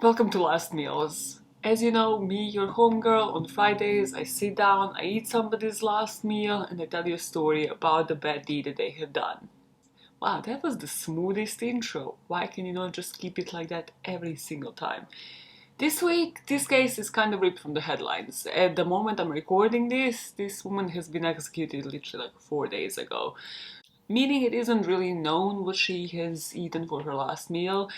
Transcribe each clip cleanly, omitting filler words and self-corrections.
Welcome to Last Meals. As you know, me, your homegirl, on Fridays I sit down, I eat somebody's last meal, and I tell you a story about the bad deed that they have done. Wow, that was the smoothest intro. Why can you not just keep it like that every single time? This week, this case is kind of ripped from the headlines. At the moment I'm recording this woman has been executed literally like 4 days ago. Meaning it isn't really known what she has eaten for her last meal,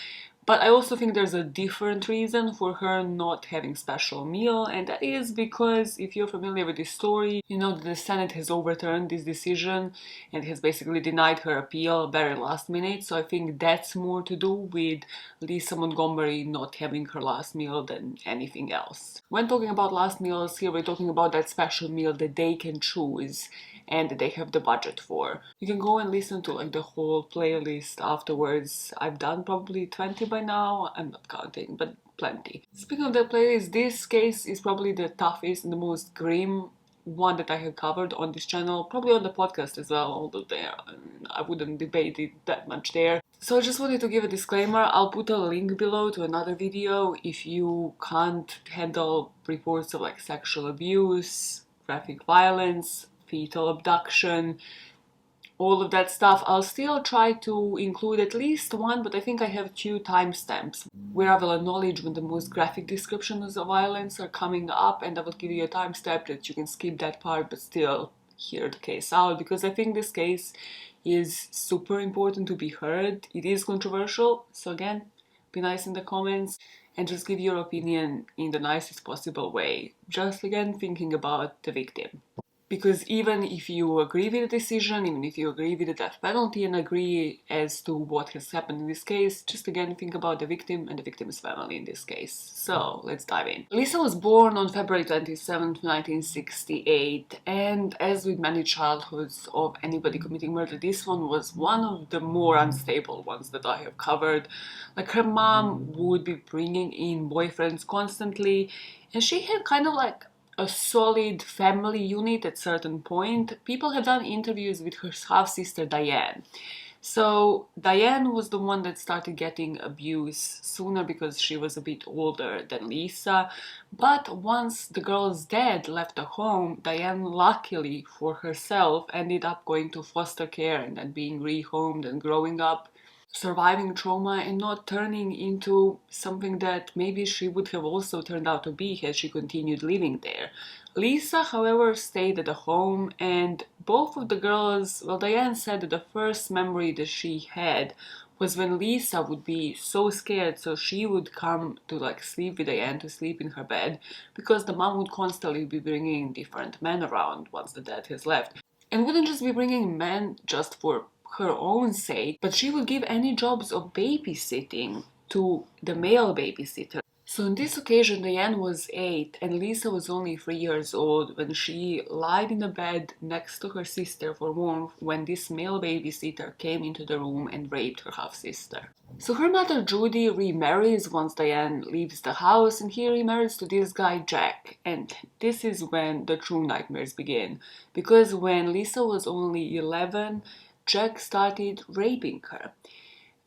but I also think there's a different reason for her not having special meal, and that is because if you're familiar with this story, you know that the Senate has overturned this decision and has basically denied her appeal very last minute, so I think that's more to do with Lisa Montgomery not having her last meal than anything else. When talking about last meals, here we're talking about that special meal that they can choose and that they have the budget for. You can go and listen to like the whole playlist afterwards. I've done probably 20 by now, I'm not counting, but plenty. Speaking of that playlist, this case is probably the toughest and the most grim one that I have covered on this channel, probably on the podcast as well, although there I wouldn't debate it that much there. So I just wanted to give a disclaimer. I'll put a link below to another video if you can't handle reports of like sexual abuse, graphic violence, fetal abduction, all of that stuff. I'll still try to include at least one, but I think I have two timestamps where I will acknowledge when the most graphic descriptions of violence are coming up, and I will give you a timestamp that you can skip that part but still hear the case out, because I think this case is super important to be heard. It is controversial, so again, be nice in the comments and just give your opinion in the nicest possible way. Just again thinking about the victim. Because even if you agree with the decision, even if you agree with the death penalty and agree as to what has happened in this case, just again think about the victim and the victim's family in this case. So let's dive in. Lisa was born on February 27th, 1968, and as with many childhoods of anybody committing murder, this one was one of the more unstable ones that I have covered. Like, her mom would be bringing in boyfriends constantly, and she had kind of like a solid family unit at certain point. People have done interviews with her half-sister Diane. So Diane was the one that started getting abuse sooner because she was a bit older than Lisa. But once the girl's dad left the home, Diane, luckily for herself, ended up going to foster care and then being rehomed and growing up, surviving trauma and not turning into something that maybe she would have also turned out to be had she continued living there. Lisa, however, stayed at the home, and both of the girls, well, Diane said that the first memory that she had was when Lisa would be so scared, so she would come to like sleep with Diane, to sleep in her bed, because the mom would constantly be bringing different men around once the dad has left. And wouldn't just be bringing men just for her own sake, but she would give any jobs of babysitting to the male babysitter. So on this occasion, Diane was 8 and Lisa was only 3 years old when she lied in a bed next to her sister for warmth when this male babysitter came into the room and raped her half-sister. So her mother Judy remarries once Diane leaves the house, and he remarries to this guy Jack. And this is when the true nightmares begin, because when Lisa was only 11, Jack started raping her.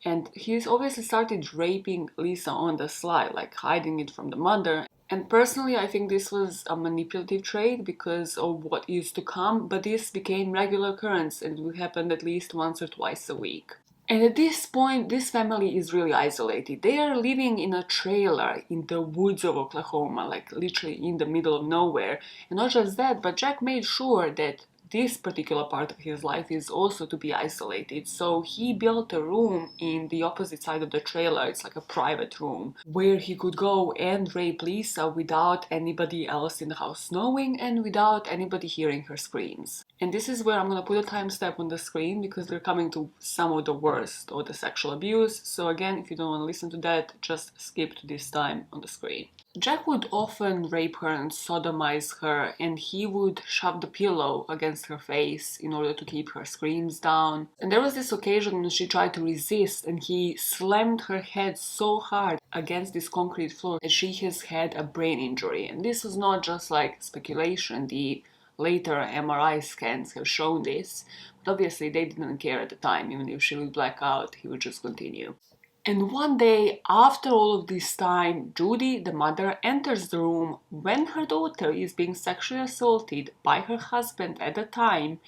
And he's obviously started raping Lisa on the sly, like hiding it from the mother. And personally, I think this was a manipulative trait because of what is to come, but this became regular occurrence and it would happen at least once or twice a week. And at this point, this family is really isolated. They are living in a trailer in the woods of Oklahoma, like literally in the middle of nowhere. And not just that, but Jack made sure that this particular part of his life is also to be isolated. So he built a room in the opposite side of the trailer. It's like a private room where he could go and rape Lisa without anybody else in the house knowing and without anybody hearing her screams. And this is where I'm gonna put a timestamp on the screen because they're coming to some of the worst of the sexual abuse. So again, if you don't want to listen to that, just skip to this time on the screen. Jack would often rape her and sodomize her, and he would shove the pillow against her face in order to keep her screams down. And there was this occasion when she tried to resist and he slammed her head so hard against this concrete floor that she has had a brain injury. And this was not just like speculation, the later MRI scans have shown this, but obviously they didn't care at the time. Even if she would black out, he would just continue. And one day, after all of this time, Judy, the mother, enters the room when her daughter is being sexually assaulted by her husband at the time,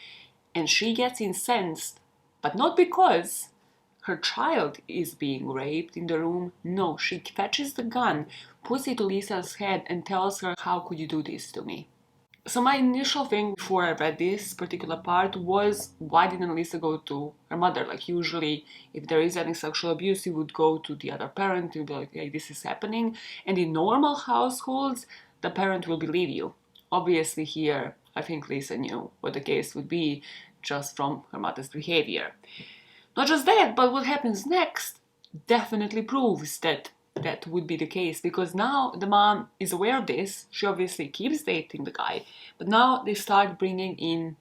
and she gets incensed, but not because her child is being raped in the room. No, she fetches the gun, puts it to Lisa's head, and tells her, "How could you do this to me?" So my initial thing before I read this particular part was, why didn't Lisa go to her mother? Like, usually if there is any sexual abuse, you would go to the other parent and be like, hey, this is happening. And in normal households, the parent will believe you. Obviously here, I think Lisa knew what the case would be just from her mother's behavior. Not just that, but what happens next definitely proves that that would be the case, because now the mom is aware of this. She obviously keeps dating the guy, but now they start bringing in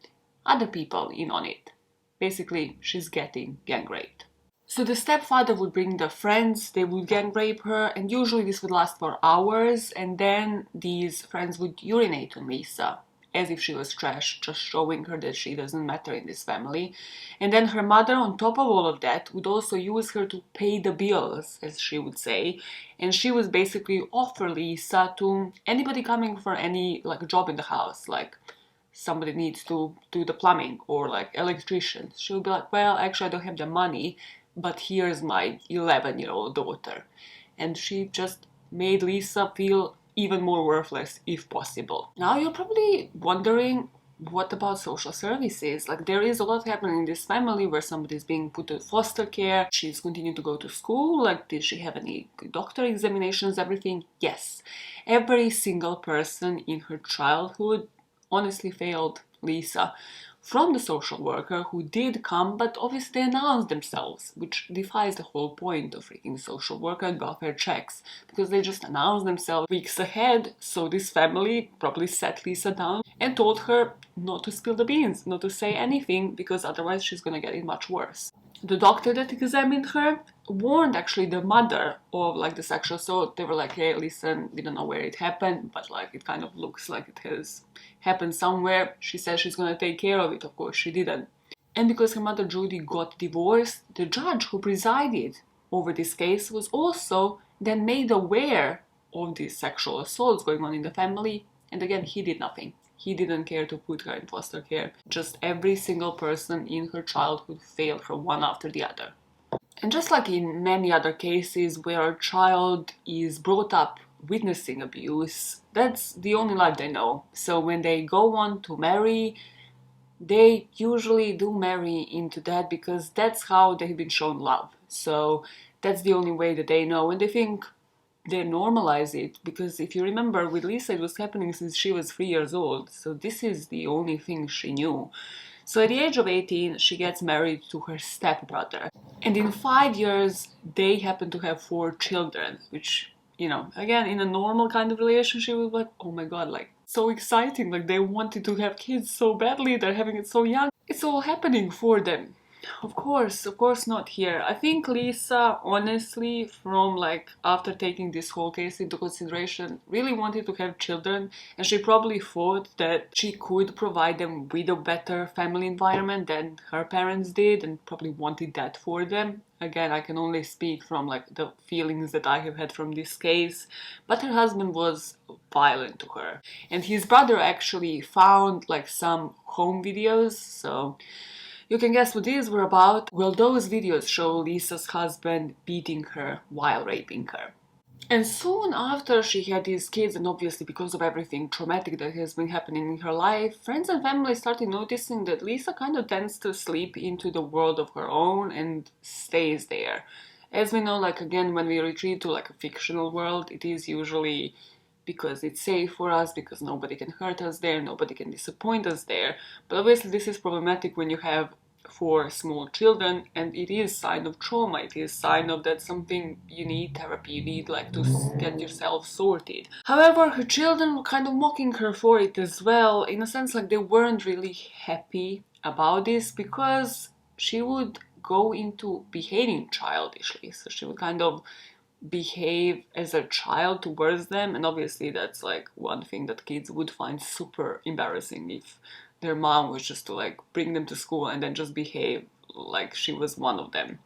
other people in on it. Basically, she's getting gang raped. So the stepfather would bring the friends, they would gang rape her, and usually this would last for hours, and then these friends would urinate on Lisa as if she was trash, just showing her that she doesn't matter in this family. And then her mother, on top of all of that, would also use her to pay the bills, as she would say. And she was basically offer Lisa to anybody coming for any like job in the house, like somebody needs to do the plumbing or like electrician. She would be like, well, actually I don't have the money, but here's my 11-year-old daughter. And she just made Lisa feel even more worthless if possible. Now you're probably wondering, what about social services? Like, there is a lot happening in this family where somebody's being put to foster care. She's continuing to go to school. Like, did she have any doctor examinations, everything? Yes. Every single person in her childhood honestly failed Lisa. From the social worker who did come, but obviously they announced themselves, which defies the whole point of freaking social worker and welfare checks, because they just announced themselves weeks ahead. So this family probably sat Lisa down and told her not to spill the beans, not to say anything, because otherwise she's gonna get it much worse. The doctor that examined her warned actually the mother of like the sexual assault. They were like, hey, listen, we don't know where it happened, but like it kind of looks like it has happened somewhere. She said she's gonna take care of it. Of course she didn't. And because her mother Judy got divorced, the judge who presided over this case was also then made aware of these sexual assaults going on in the family, and again he did nothing. He didn't care to put her in foster care. Just every single person in her childhood failed her one after the other. And just like in many other cases where a child is brought up witnessing abuse, that's the only life they know. So when they go on to marry, they usually do marry into that because that's how they've been shown love. So that's the only way that they know, and they think they normalize it, because if you remember with Lisa, it was happening since she was 3 years old, so this is the only thing she knew. So at the age of 18, she gets married to her stepbrother, and in 5 years they happen to have 4 children, which, you know, again, in a normal kind of relationship, we were like, oh my god, like, so exciting, like they wanted to have kids so badly, they're having it so young, it's all happening for them. Of course not here. I think Lisa, honestly, from like after taking this whole case into consideration, really wanted to have children, and she probably thought that she could provide them with a better family environment than her parents did, and probably wanted that for them. Again, I can only speak from like the feelings that I have had from this case, but her husband was violent to her, and his brother actually found like some home videos, so you can guess what these were about. Well, those videos show Lisa's husband beating her while raping her. And soon after she had these kids, and obviously because of everything traumatic that has been happening in her life, friends and family started noticing that Lisa kind of tends to slip into the world of her own and stays there. As we know, like again, when we retreat to like a fictional world, it is usually because it's safe for us, because nobody can hurt us there, nobody can disappoint us there. But obviously this is problematic when you have 4 small children, and it is sign of trauma, it is sign of that something you need therapy, you need like to get yourself sorted. However, her children were kind of mocking her for it as well, in a sense like they weren't really happy about this, because she would go into behaving childishly, so she would kind of behave as a child towards them, and obviously that's like one thing that kids would find super embarrassing, if their mom was just to like bring them to school and then just behave like she was one of them.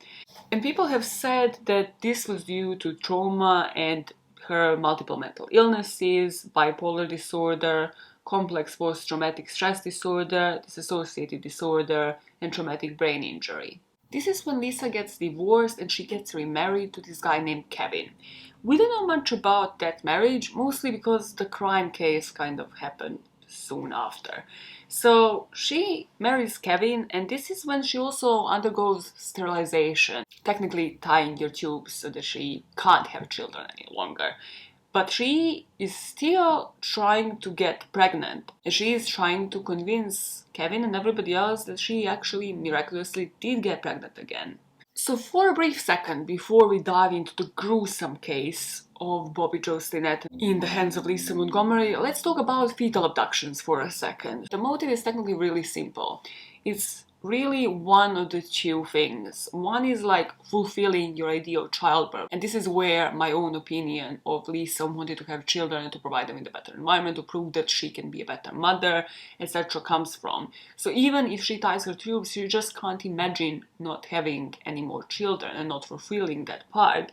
And people have said that this was due to trauma and her multiple mental illnesses, bipolar disorder, complex post-traumatic stress disorder, dissociative disorder, and traumatic brain injury. This is when Lisa gets divorced and she gets remarried to this guy named Kevin. We don't know much about that marriage, mostly because the crime case kind of happened soon after. So she marries Kevin, and this is when she also undergoes sterilization, technically tying your tubes so that she can't have children any longer. But she is still trying to get pregnant. And she is trying to convince Kevin and everybody else that she actually miraculously did get pregnant again. So for a brief second, before we dive into the gruesome case of Bobby Joe Stinnett in the hands of Lisa Montgomery, let's talk about fetal abductions for a second. The motive is technically really simple. It's really one of the two things. One is like fulfilling your ideal childbirth, and this is where my own opinion of Lisa wanted to have children and to provide them with a better environment, to prove that she can be a better mother, etc. comes from. So even if she ties her tubes, she just can't imagine not having any more children and not fulfilling that part.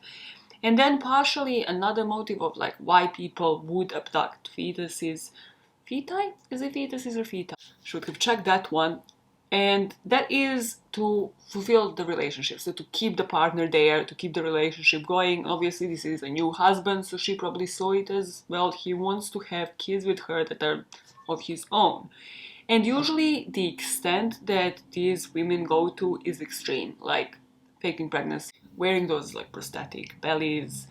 And then partially another motive of like why people would abduct fetuses. Feti? Is it fetuses or feta? Should have checked that one. And that is to fulfill the relationship, so to keep the partner there, to keep the relationship going. Obviously, this is a new husband, so she probably saw it as, well, he wants to have kids with her that are of his own. And usually the extent that these women go to is extreme, like faking pregnancy, wearing those like prosthetic bellies,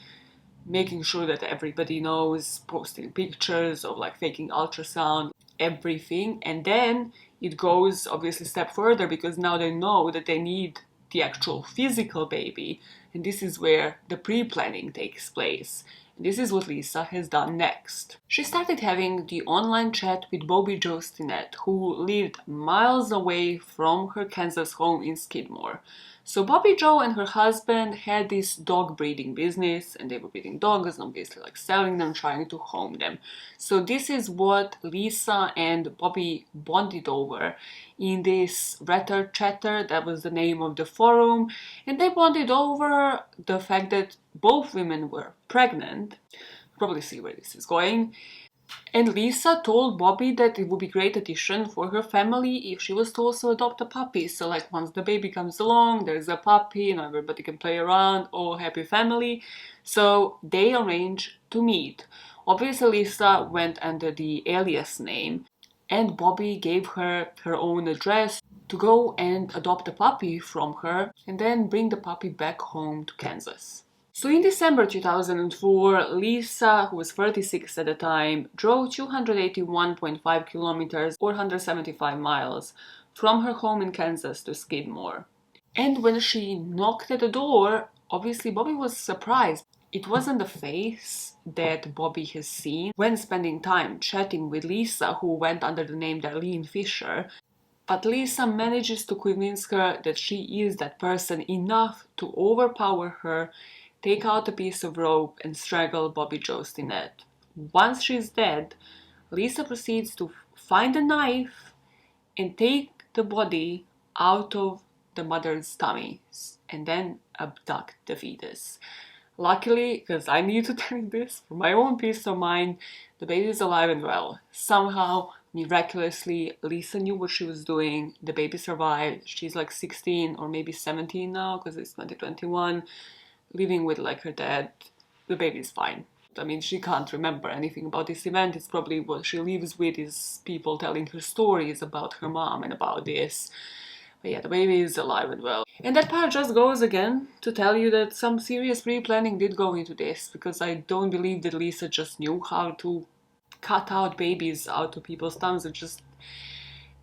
making sure that everybody knows, posting pictures of like faking ultrasound, everything. And then it goes obviously a step further because now they know that they need the actual physical baby, and this is where the pre-planning takes place. And this is what Lisa has done next. She started having the online chat with Bobby Joe Stinnett, who lived miles away from her Kansas home in Skidmore. So Bobby Joe and her husband had this dog breeding business, and they were breeding dogs and obviously like selling them, trying to home them. So this is what Lisa and Bobby bonded over in this Retter Chatter, that was the name of the forum, and they bonded over the fact that both women were pregnant. Probably see where this is going. And Lisa told Bobby that it would be a great addition for her family if she was to also adopt a puppy. So like once the baby comes along, there's a puppy, and everybody can play around, all happy family. So they arranged to meet. Obviously Lisa went under the alias name, and Bobby gave her her own address to go and adopt a puppy from her and then bring the puppy back home to Kansas. So in December 2004, Lisa, who was 36 at the time, drove 281.5 kilometers or 175 miles from her home in Kansas to Skidmore. And when she knocked at the door, obviously Bobby was surprised. It wasn't the face that Bobby has seen when spending time chatting with Lisa, who went under the name Darlene Fisher, but Lisa manages to convince her that she is that person enough to overpower her, take out a piece of rope, and strangle Bobby Joe Stinnett. Once she's dead, Lisa proceeds to find a knife and take the body out of the mother's tummy and then abduct the fetus. Luckily, because I need to tell you this for my own peace of mind, the baby is alive and well. Somehow, miraculously, Lisa knew what she was doing. The baby survived. She's like 16 or maybe 17 now because it's 2021. Living with like her dad. The baby's fine. I mean, she can't remember anything about this event. It's probably what she lives with is people telling her stories about her mom and about this. But yeah, the baby is alive and well. And that part just goes again to tell you that some serious pre-planning did go into this, because I don't believe that Lisa just knew how to cut out babies out of people's tongues and just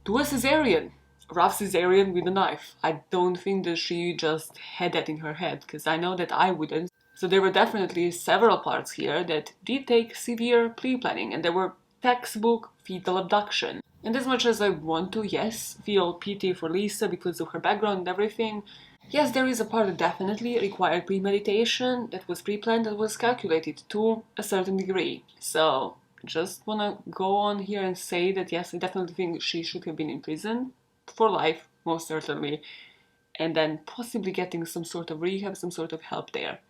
do a cesarean. Rough cesarean with a knife. I don't think that she just had that in her head, because I know that I wouldn't. So there were definitely several parts here that did take severe pre-planning, and there were textbook fetal abduction. And as much as I want to, yes, feel pity for Lisa because of her background and everything, yes, there is a part that definitely required premeditation, that was pre-planned, that was calculated to a certain degree. So just wanna go on here and say that yes, I definitely think she should have been in prison for life, most certainly. and then possibly getting some sort of rehab, some sort of help there.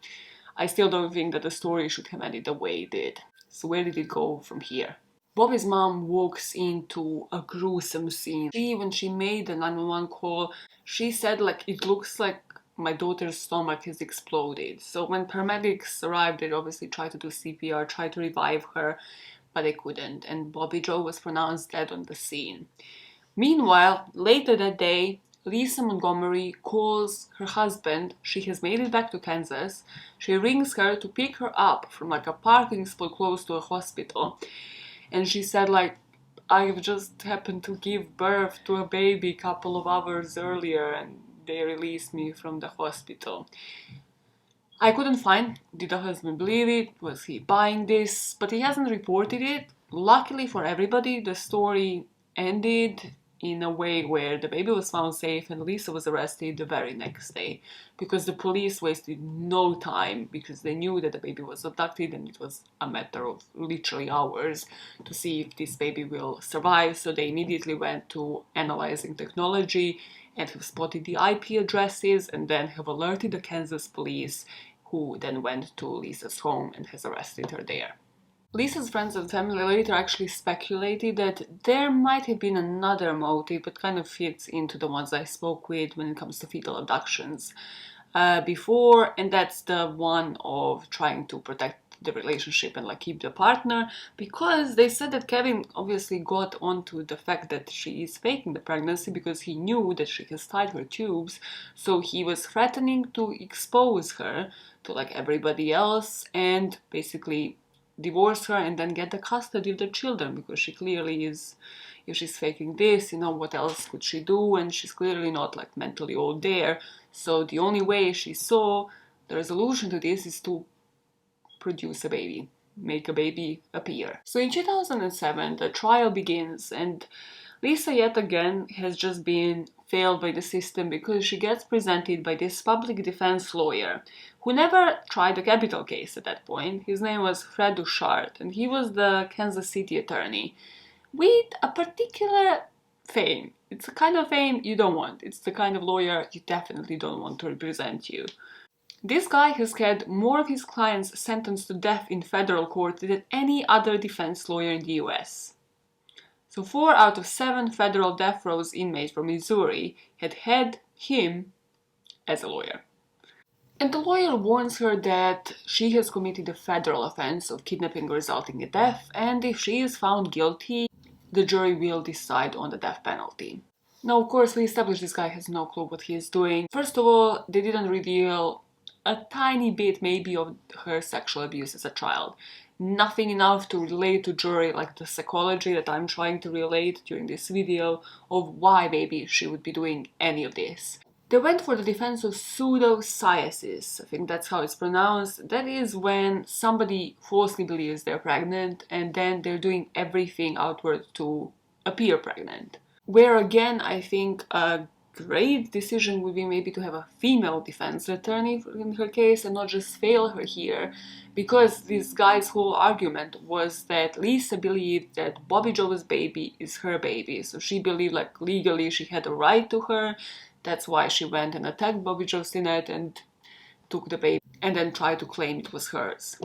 I still don't think that the story should have ended the way it did. So where did it go from here? Bobby's mom walks into a gruesome scene. When she made the 911 call, she said, like, it looks like my daughter's stomach has exploded. So when paramedics arrived, they obviously tried to do CPR, tried to revive her, but they couldn't. And Bobby Joe was pronounced dead on the scene. Meanwhile, later that day, Lisa Montgomery calls her husband. She has made it back to Kansas. She rings her to pick her up from like a parking spot close to a hospital. And she said, like, I've just happened to give birth to a baby a couple of hours earlier and they released me from the hospital. I couldn't find, did the husband believe it? Was he buying this? But he hasn't reported it. Luckily for everybody, the story ended in a way where the baby was found safe and Lisa was arrested the very next day, because the police wasted no time, because they knew that the baby was abducted and it was a matter of literally hours to see if this baby will survive. So they immediately went to analyzing technology and have spotted the IP addresses and then have alerted the Kansas police, who then went to Lisa's home and has arrested her there. Lisa's friends and family later actually speculated that there might have been another motive, but kind of fits into the ones I spoke with when it comes to fetal abductions before, and that's the one of trying to protect the relationship and like keep the partner, because they said that Kevin obviously got onto the fact that she is faking the pregnancy because he knew that she has tied her tubes, so he was threatening to expose her to like everybody else and basically divorce her and then get the custody of the children, because she clearly is, if she's faking this, you know, what else could she do? And she's clearly not like mentally all there. So the only way she saw the resolution to this is to produce a baby, make a baby appear. So in 2007, the trial begins, and Lisa yet again has just been failed by the system, because she gets presented by this public defense lawyer who never tried a capital case at that point. His name was Fred Duchard, and he was the Kansas City attorney with a particular fame. It's a kind of fame you don't want. It's the kind of lawyer you definitely don't want to represent you. This guy has had more of his clients sentenced to death in federal court than any other defense lawyer in the US. So 4 out of 7 federal death row inmates from Missouri had him as a lawyer. And the lawyer warns her that she has committed a federal offense of kidnapping resulting in death, and if she is found guilty, the jury will decide on the death penalty. Now, of course, we established this guy has no clue what he is doing. First of all, they didn't reveal a tiny bit maybe of her sexual abuse as a child. Nothing enough to relate to jury, like the psychology that I'm trying to relate during this video of why maybe she would be doing any of this. They went for the defense of pseudopsoriasis. I think that's how it's pronounced. That is when somebody falsely believes they're pregnant and then they're doing everything outward to appear pregnant. Where again, I think a great decision would be maybe to have a female defense attorney in her case and not just fail her here, because this guy's whole argument was that Lisa believed that Bobby Joe's baby is her baby. So she believed like legally she had a right to her. That's why she went and attacked Bobby Joe Stinnett and took the baby and then tried to claim it was hers.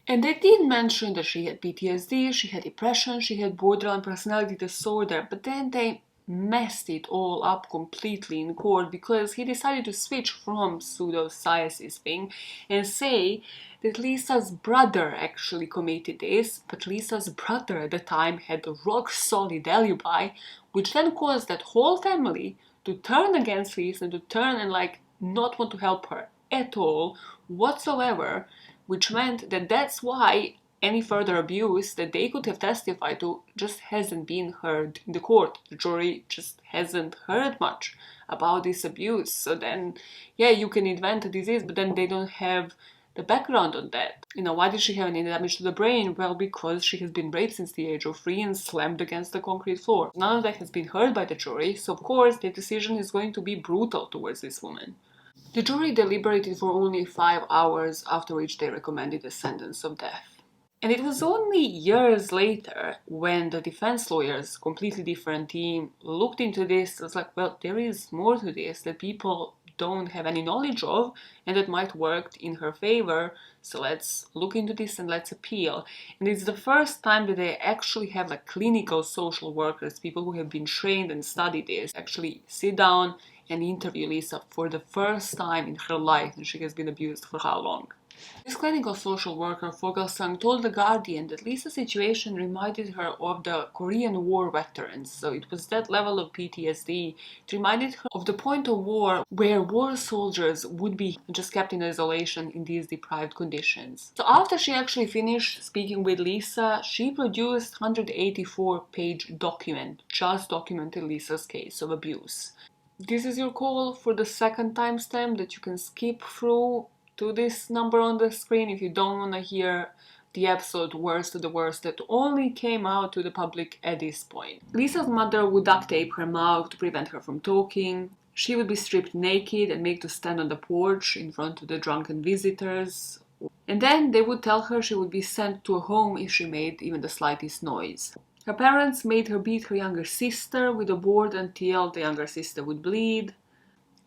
And they did mention that she had PTSD, she had depression, she had borderline personality disorder, but then they messed it all up completely in court, because he decided to switch from pseudopsoriasis thing and say that Lisa's brother actually committed this, but Lisa's brother at the time had a rock solid alibi, which then caused that whole family to turn against Lisa and to turn and like not want to help her at all whatsoever, which meant that that's why any further abuse that they could have testified to just hasn't been heard in the court. The jury just hasn't heard much about this abuse. So then, yeah, you can invent a disease, but then they don't have the background on that. You know, why did she have any damage to the brain? Well, because she has been raped since the age of 3 and slammed against the concrete floor. None of that has been heard by the jury, so of course the decision is going to be brutal towards this woman. The jury deliberated for only 5 hours, after which they recommended a sentence of death. And it was only years later when the defense lawyers, completely different team, looked into this. It was like, well, there is more to this, that people don't have any knowledge of, and that might work in her favor. So let's look into this and let's appeal. And it's the first time that they actually have like clinical social workers, people who have been trained and studied this, actually sit down and interview Lisa for the first time in her life, and she has been abused for how long? This clinical social worker, Fogelsang, told The Guardian that Lisa's situation reminded her of the Korean War veterans. So it was that level of PTSD. It reminded her of the point of war where war soldiers would be just kept in isolation in these deprived conditions. So after she actually finished speaking with Lisa, she produced 184-page document, just documented Lisa's case of abuse. This is your call for the second timestamp that you can skip through to this number on the screen if you don't want to hear the episode worst to the worst that only came out to the public at this point. Lisa's mother would duct tape her mouth to prevent her from talking. She would be stripped naked and made to stand on the porch in front of the drunken visitors. And then they would tell her she would be sent to a home if she made even the slightest noise. Her parents made her beat her younger sister with a board until the younger sister would bleed.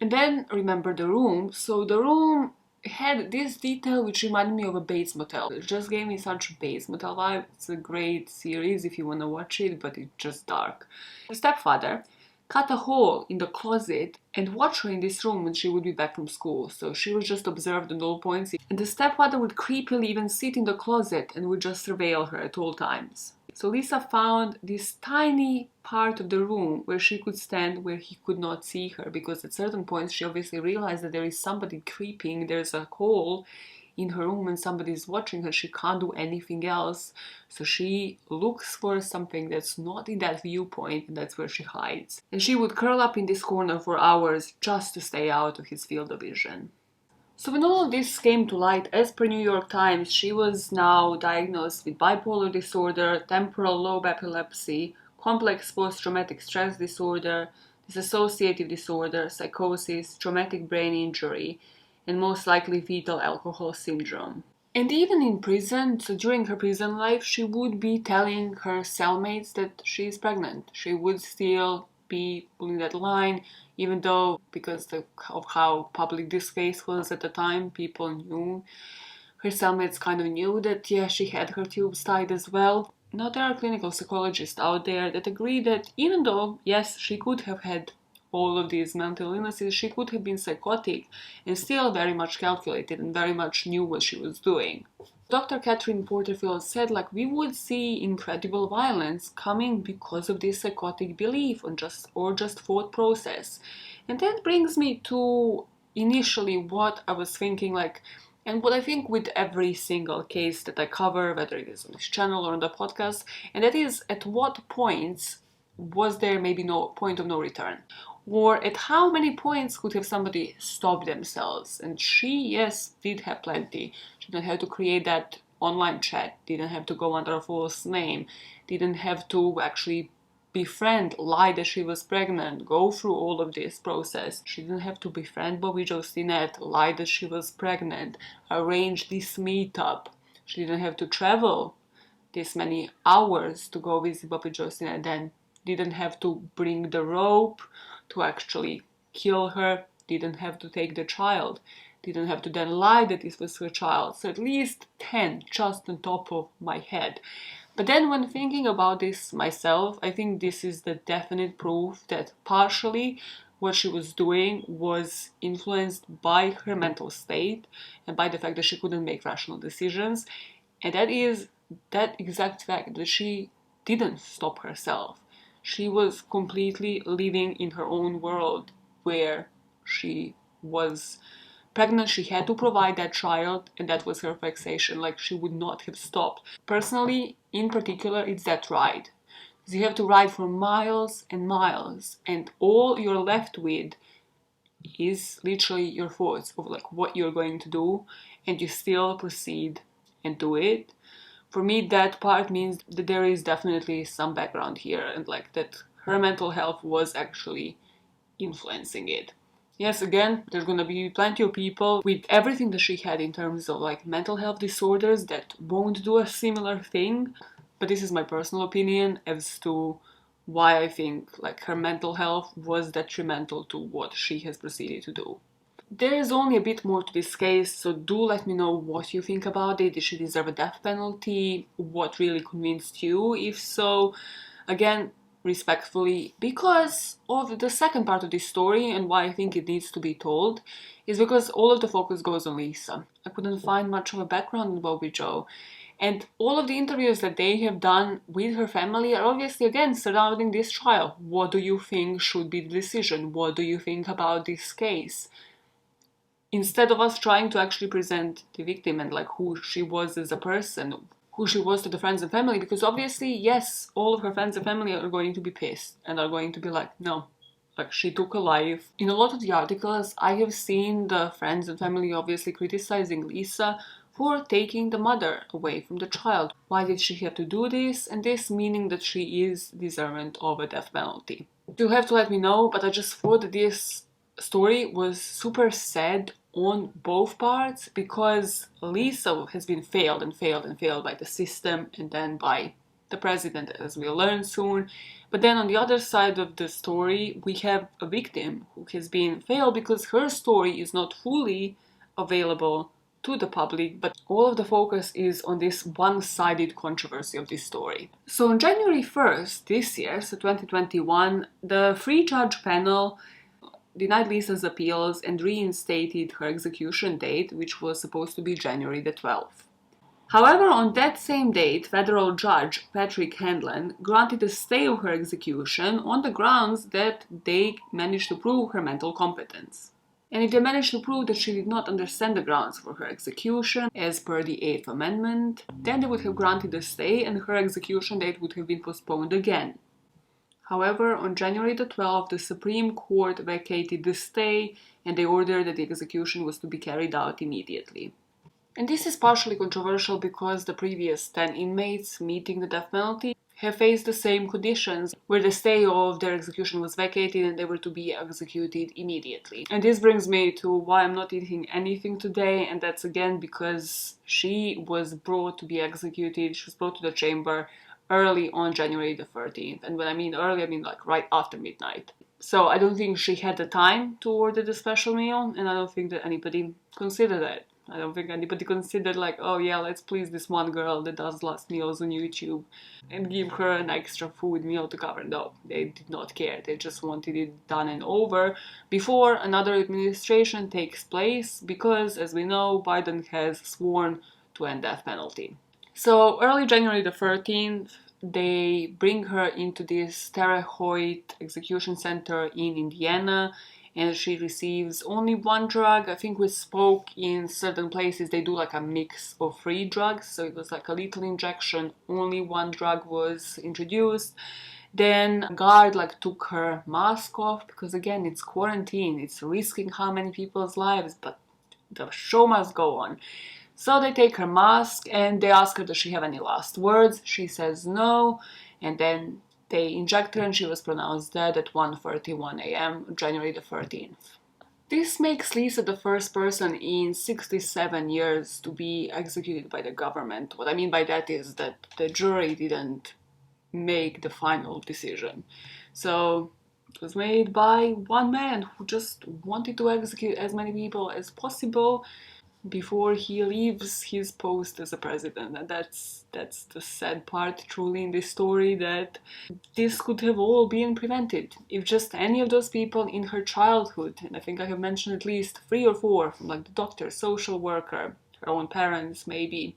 And then remember the room. So the room had this detail which reminded me of a Bates Motel. It just gave me such a Bates Motel vibe. It's a great series if you want to watch it, but it's just dark. Her stepfather cut a hole in the closet and watched her in this room when she would be back from school. So she was just observed at all points. And the stepfather would creepily even sit in the closet and would just surveil her at all times. So Lisa found this tiny part of the room where she could stand where he could not see her, because at certain points she obviously realized that there is somebody creeping, there's a hole in her room and somebody is watching her. She can't do anything else. So she looks for something that's not in that viewpoint, and that's where she hides. And she would curl up in this corner for hours just to stay out of his field of vision. So when all of this came to light, as per New York Times, she was now diagnosed with bipolar disorder, temporal lobe epilepsy, complex post-traumatic stress disorder, dissociative disorder, psychosis, traumatic brain injury, and most likely fetal alcohol syndrome. And even in prison, so during her prison life, she would be telling her cellmates that she is pregnant. She would still be pulling that line, even though because of how public this case was at the time, people knew. Her cellmates kind of knew that, yeah, she had her tubes tied as well. Now, there are clinical psychologists out there that agree that even though, yes, she could have had all of these mental illnesses, she could have been psychotic and still very much calculated and very much knew what she was doing. Dr. Catherine Porterfield said, like, we would see incredible violence coming because of this psychotic belief or just thought process. And that brings me to initially what I was thinking, like, and what I think with every single case that I cover, whether it is on this channel or on the podcast, and that is, at what points was there maybe no point of no return? Or at how many points could have somebody stopped themselves? And she, yes, did have plenty. She didn't have to create that online chat, didn't have to go under a false name, didn't have to actually befriend, lie that she was pregnant, go through all of this process. She didn't have to befriend Bobby Jostinette, lie that she was pregnant, arrange this meetup. She didn't have to travel this many hours to go visit Bobby Jostinette, then didn't have to bring the rope to actually kill her, didn't have to take the child, didn't have to then lie that this was her child. So at least 10 just on top of my head. But then when thinking about this myself, I think this is the definite proof that partially what she was doing was influenced by her mental state and by the fact that she couldn't make rational decisions. And that is that exact fact that she didn't stop herself. She was completely living in her own world where she was pregnant. She had to provide that child, and that was her fixation. Like, she would not have stopped. Personally, in particular, it's that ride. Because you have to ride for miles and miles, and all you're left with is literally your thoughts of like what you're going to do, and you still proceed and do it. For me, that part means that there is definitely some background here, and like that her mental health was actually influencing it. Yes, again, there's gonna be plenty of people with everything that she had in terms of like mental health disorders that won't do a similar thing, but this is my personal opinion as to why I think like her mental health was detrimental to what she has proceeded to do. There is only a bit more to this case, so do let me know what you think about it. Did she deserve a death penalty? What really convinced you? If so, again, respectfully, because of the second part of this story and why I think it needs to be told, is because all of the focus goes on Lisa. I couldn't find much of a background on Bobby Joe. And all of the interviews that they have done with her family are obviously again surrounding this trial. What do you think should be the decision? What do you think about this case? Instead of us trying to actually present the victim and like who she was as a person, who she was to the friends and family, because obviously, yes, all of her friends and family are going to be pissed and are going to be like, no, like she took a life. In a lot of the articles, I have seen the friends and family obviously criticizing Lisa for taking the mother away from the child. Why did she have to do this? And this meaning that she is deserving of a death penalty. You'll have to let me know, but I just thought that this story was super sad on both parts because Lisa has been failed and failed and failed by the system and then by the president, as we'll learn soon. But then on the other side of the story, we have a victim who has been failed because her story is not fully available to the public, but all of the focus is on this one-sided controversy of this story. So on January 1st this year, so 2021, the three-judge panel denied Lisa's appeals and reinstated her execution date, which was supposed to be January the 12th. However, on that same date, federal judge Patrick Handlen granted a stay of her execution on the grounds that they managed to prove her mental competence. And if they managed to prove that she did not understand the grounds for her execution, as per the 8th Amendment, then they would have granted a stay and her execution date would have been postponed again. However, on January the 12th, the Supreme Court vacated the stay and they ordered that the execution was to be carried out immediately. And this is partially controversial because the previous 10 inmates meeting the death penalty have faced the same conditions, where the stay of their execution was vacated and they were to be executed immediately. And this brings me to why I'm not eating anything today, and that's again because she was brought to be executed, she was brought to the chamber early on January the 13th. And when I mean early, I mean like right after midnight. So I don't think she had the time to order the special meal, and I don't think that anybody considered it. I don't think anybody considered like, oh yeah, let's please this one girl that does last meals on YouTube and give her an extra food meal to cover. No, they did not care. They just wanted it done and over before another administration takes place because, as we know, Biden has sworn to end death penalty. So early January the 13th, they bring her into this Terre Haute execution center in Indiana, and she receives only one drug. I think we spoke in certain places they do like a mix of 3 drugs, so it was like a little injection, only one drug was introduced. Then a guard like took her mask off because again it's quarantine, it's risking how many people's lives, but the show must go on. So they take her mask and they ask her, does she have any last words? She says no, and then they inject her and she was pronounced dead at 1:31 a.m. January the 13th. This makes Lisa the first person in 67 years to be executed by the government. What I mean by that is that the jury didn't make the final decision. So it was made by one man who just wanted to execute as many people as possible before he leaves his post as a president. And that's the sad part truly in this story, that this could have all been prevented if just any of those people in her childhood, and I think I have mentioned at least 3 or 4, from like the doctor, social worker, her own parents, maybe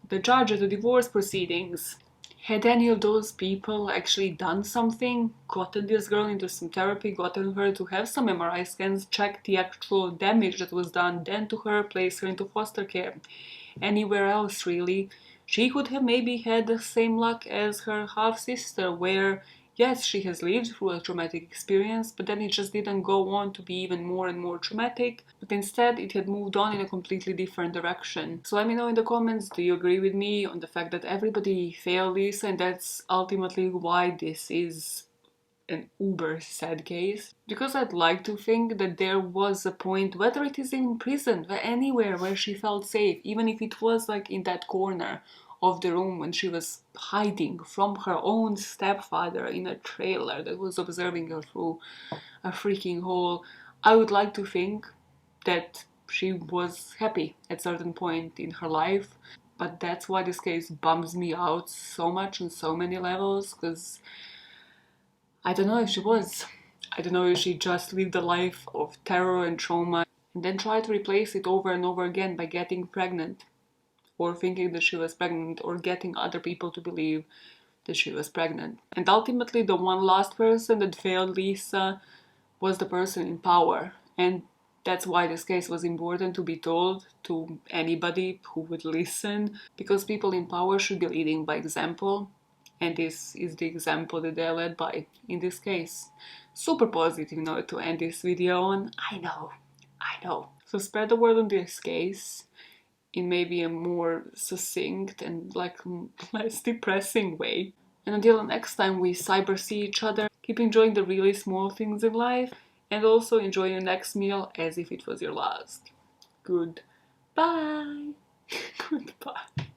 the judge at the divorce proceedings, had any of those people actually done something, gotten this girl into some therapy, gotten her to have some MRI scans, checked the actual damage that was done, then to her, place her into foster care, anywhere else really, she could have maybe had the same luck as her half-sister, where yes, she has lived through a traumatic experience, but then it just didn't go on to be even more and more traumatic, but instead it had moved on in a completely different direction. So let me know in the comments, do you agree with me on the fact that everybody failed this, and that's ultimately why this is an uber sad case? Because I'd like to think that there was a point, whether it is in prison or anywhere where she felt safe, even if it was like in that corner of the room when she was hiding from her own stepfather in a trailer that was observing her through a freaking hole. I would like to think that she was happy at certain point in her life. But that's why this case bums me out so much on so many levels, because I don't know if she was. I don't know if she just lived a life of terror and trauma and then tried to replace it over and over again by getting pregnant, or thinking that she was pregnant, or getting other people to believe that she was pregnant. And ultimately, the one last person that failed Lisa was the person in power. And that's why this case was important to be told to anybody who would listen, because people in power should be leading by example. And this is the example that they're led by in this case. Super positive note to end this video on. I know. So spread the word on this case in maybe a more succinct and like less depressing way. And until next time we cyber see each other, keep enjoying the really small things in life and also enjoy your next meal as if it was your last. Goodbye. Goodbye.